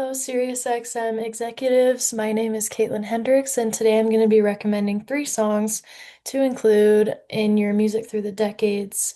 Hello, SiriusXM executives. My name is KatelynHendrix, and today I'm going to be recommending three songs to include in your Music Through the Decades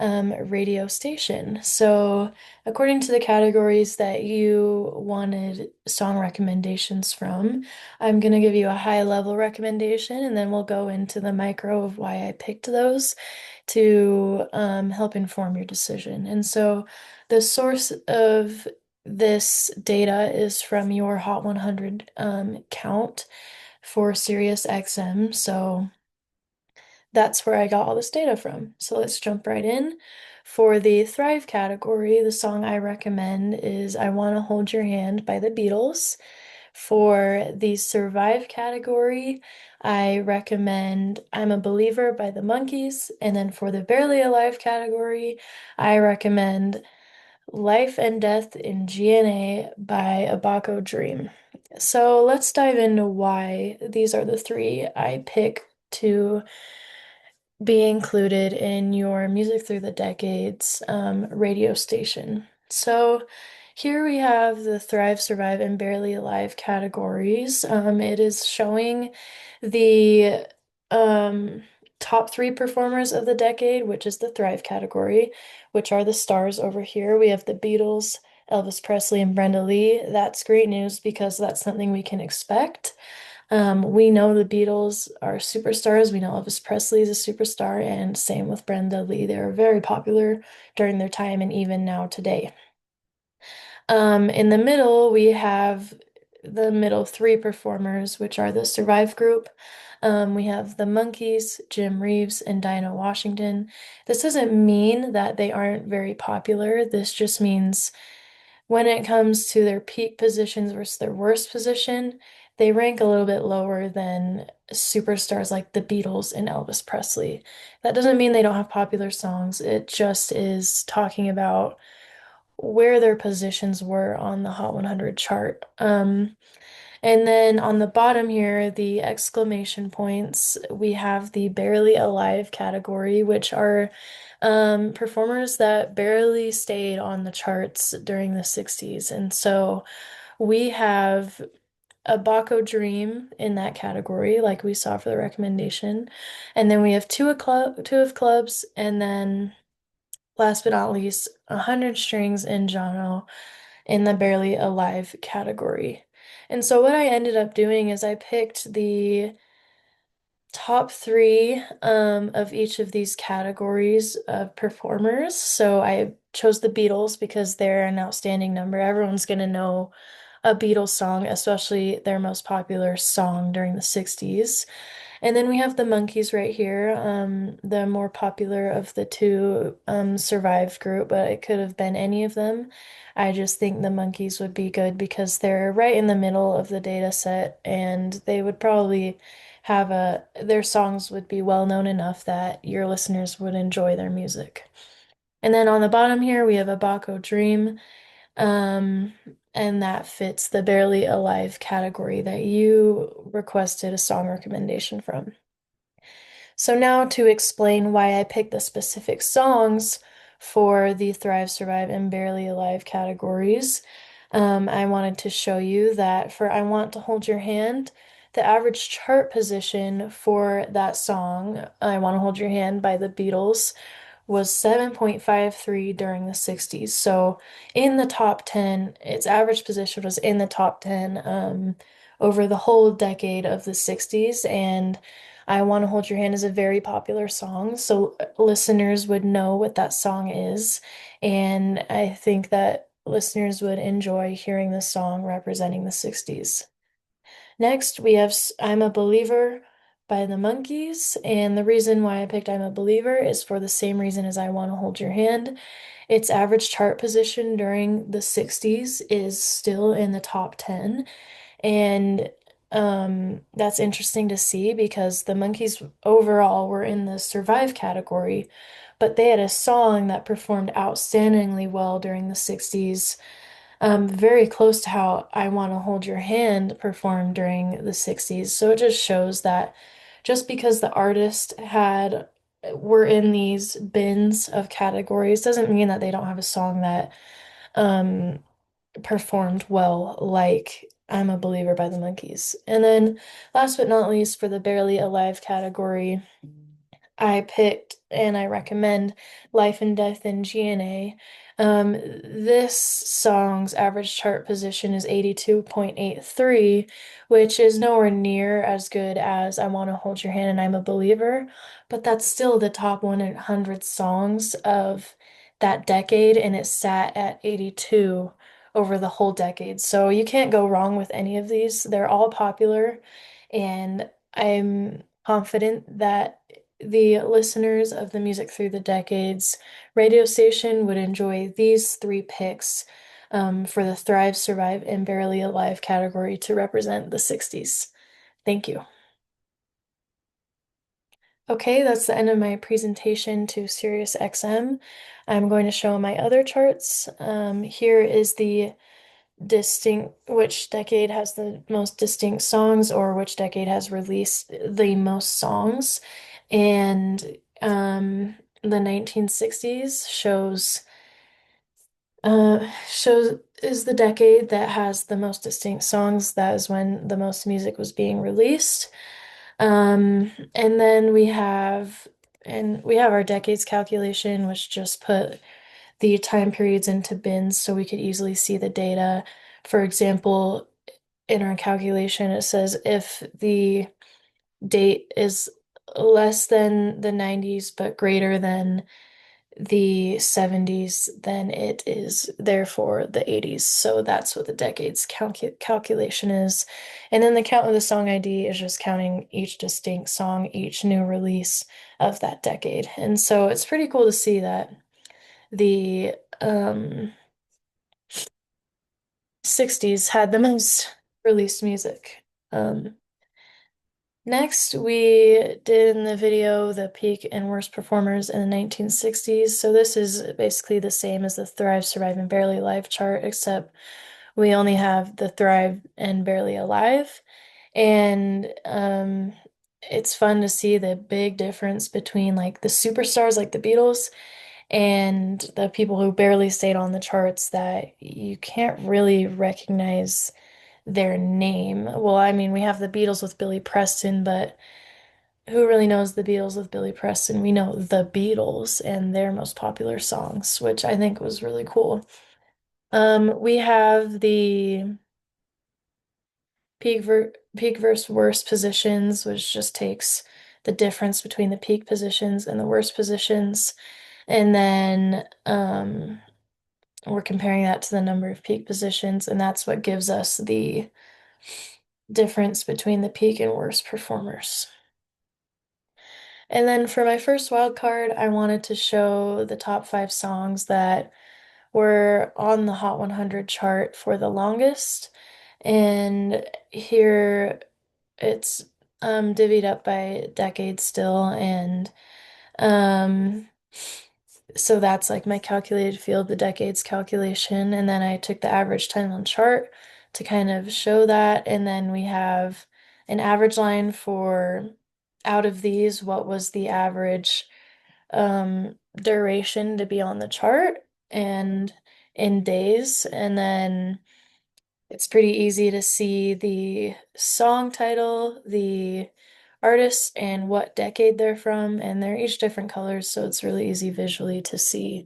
radio station. So, according to the categories that you wanted song recommendations from, I'm going to give you a high level recommendation, and then we'll go into the micro of why I picked those to help inform your decision. And so, the source of this data is from your Hot 100 count for SiriusXM. So that's where I got all this data from. So let's jump right in. For the Thrive category, the song I recommend is I Wanna Hold Your Hand by the Beatles. For the Survive category, I recommend I'm a Believer by the Monkees. And then for the Barely Alive category, I recommend Life and Death in GNA by Abaco Dream. So let's dive into why these are the three I pick to be included in your Music Through the Decades radio station. So here we have the Thrive, Survive, and Barely Alive categories. It is showing the um, top three performers of the decade, which is the Thrive category, which are the stars over here. We have the Beatles, Elvis Presley, and Brenda Lee. That's great news because that's something we can expect. We know the Beatles are superstars. We know Elvis Presley is a superstar, and same with Brenda Lee. They were very popular during their time and even now today. In the middle, we have the middle three performers, which are the Survive group. We have the Monkees, Jim Reeves, and Dinah Washington. This doesn't mean that they aren't very popular. This just means when it comes to their peak positions versus their worst position, they rank a little bit lower than superstars like the Beatles and Elvis Presley. That doesn't mean they don't have popular songs. It just is talking about where their positions were on the Hot 100 chart. And then on the bottom here, the exclamation points, we have the barely alive category, which are performers that barely stayed on the charts during the 60s. And so we have a Baco Dream in that category, like we saw for the recommendation. And then we have two of clubs, and then last but not least, 100 strings in Jono in the barely alive category. And so what I ended up doing is I picked the top three of each of these categories of performers. So I chose the Beatles because they're an outstanding number. Everyone's going to know a Beatles song, especially their most popular song during the 60s. And then we have the Monkees right here, the more popular of the two Survive group, but it could have been any of them. I just think the Monkees would be good because they're right in the middle of the data set and they would probably have their songs would be well known enough that your listeners would enjoy their music. And then on the bottom here, we have a Baco Dream. Um, and that fits the barely alive category that you requested a song recommendation from. So now to explain why I picked the specific songs for the Thrive, Survive, and Barely Alive categories, I wanted to show you that for I Want to Hold Your Hand, the average chart position for that song, I Want to Hold Your Hand by the Beatles, was 7.53 during the 60s. So in the top 10, its average position was in the top 10 over the whole decade of the 60s. And I Want to Hold Your Hand is a very popular song, so listeners would know what that song is. And I think that listeners would enjoy hearing this song representing the 60s. Next, we have I'm a Believer by the Monkees, and the reason why I picked I'm a Believer is for the same reason as I Want to Hold Your Hand. Its average chart position during the 60s is still in the top 10, and that's interesting to see because the Monkees overall were in the Survive category, but they had a song that performed outstandingly well during the 60s, very close to how I Want to Hold Your Hand performed during the 60s. So it just shows that just because the artist had were in these bins of categories doesn't mean that they don't have a song that um performed well, like I'm a Believer by the Monkees. And then last but not least, for the Barely Alive category, I picked and I recommend Life and Death in GNA. This song's average chart position is 82.83, which is nowhere near as good as I Want to Hold Your Hand and I'm a Believer, but that's still the top 100 songs of that decade, and it sat at 82 over the whole decade. So you can't go wrong with any of these. They're all popular, and I'm confident that the listeners of the Music Through the Decades radio station would enjoy these three picks for the Thrive, Survive, and Barely Alive category to represent the 60s. Thank you. Okay, that's the end of my presentation to SiriusXM. I'm going to show my other charts. Here is the distinct, which decade has the most distinct songs or which decade has released the most songs. And the 1960s shows is the decade that has the most distinct songs. That is when the most music was being released. And then we have our decades calculation, which just put the time periods into bins so we could easily see the data. For example, in our calculation, it says if the date is less than the 90s but greater than the 70s, then it is therefore the 80s. So that's what the decades calculation is. And then the count of the song ID is just counting each distinct song, each new release of that decade. And so it's pretty cool to see that the 60s had the most released music. Um, Next, we did in the video the peak and worst performers in the 1960s. So this is basically the same as the Thrive, Survive, and Barely Alive chart, except we only have the Thrive and Barely Alive. And it's fun to see the big difference between like the superstars like the Beatles and the people who barely stayed on the charts that you can't really recognize their name. Well, I mean, we have the Beatles with Billy Preston, but who really knows the Beatles with Billy Preston? We know the Beatles and their most popular songs, which I think was really cool. We have the peak versus worst positions, which just takes the difference between the peak positions and the worst positions. And then we're comparing that to the number of peak positions, and that's what gives us the difference between the peak and worst performers. And then for my first wild card, I wanted to show the top 5 songs that were on the Hot 100 chart for the longest. And here it's divvied up by decade still, and um so that's like my calculated field, the decades calculation, and then I took the average time on chart to kind of show that, and then we have an average line for out of these, what was the average duration to be on the chart and in days, and then it's pretty easy to see the song title, the artist, and what decade they're from, and they're each different colors, so it's really easy visually to see.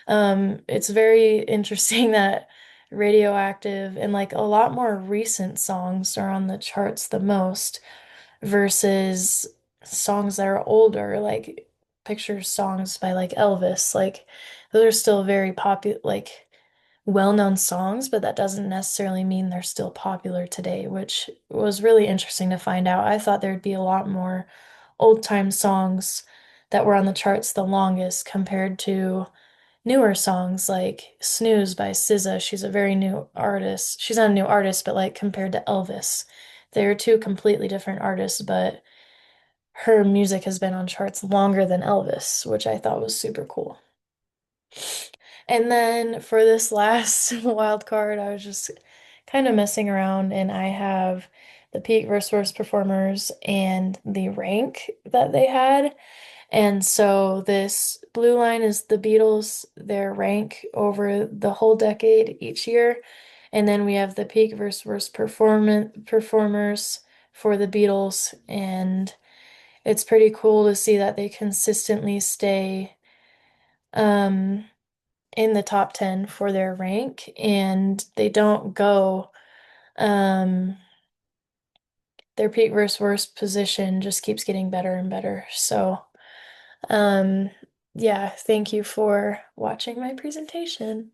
It's very interesting that Radioactive and like a lot more recent songs are on the charts the most versus songs that are older, like picture songs by like Elvis. Like those are still very popular, like well-known songs, but that doesn't necessarily mean they're still popular today, which was really interesting to find out. I thought there'd be a lot more old-time songs that were on the charts the longest compared to newer songs like Snooze by SZA. She's a very new artist. She's not a new artist, but like compared to Elvis, they're two completely different artists, but her music has been on charts longer than Elvis, which I thought was super cool. And then for this last wild card, I was just kind of messing around, and I have the peak versus worst performers and the rank that they had. And so this blue line is the Beatles, their rank over the whole decade each year. And then we have the peak versus worst performers for the Beatles, and it's pretty cool to see that they consistently stay um, in the top 10 for their rank, and they don't go um, their peak versus worst position just keeps getting better and better. So, um, yeah, thank you for watching my presentation.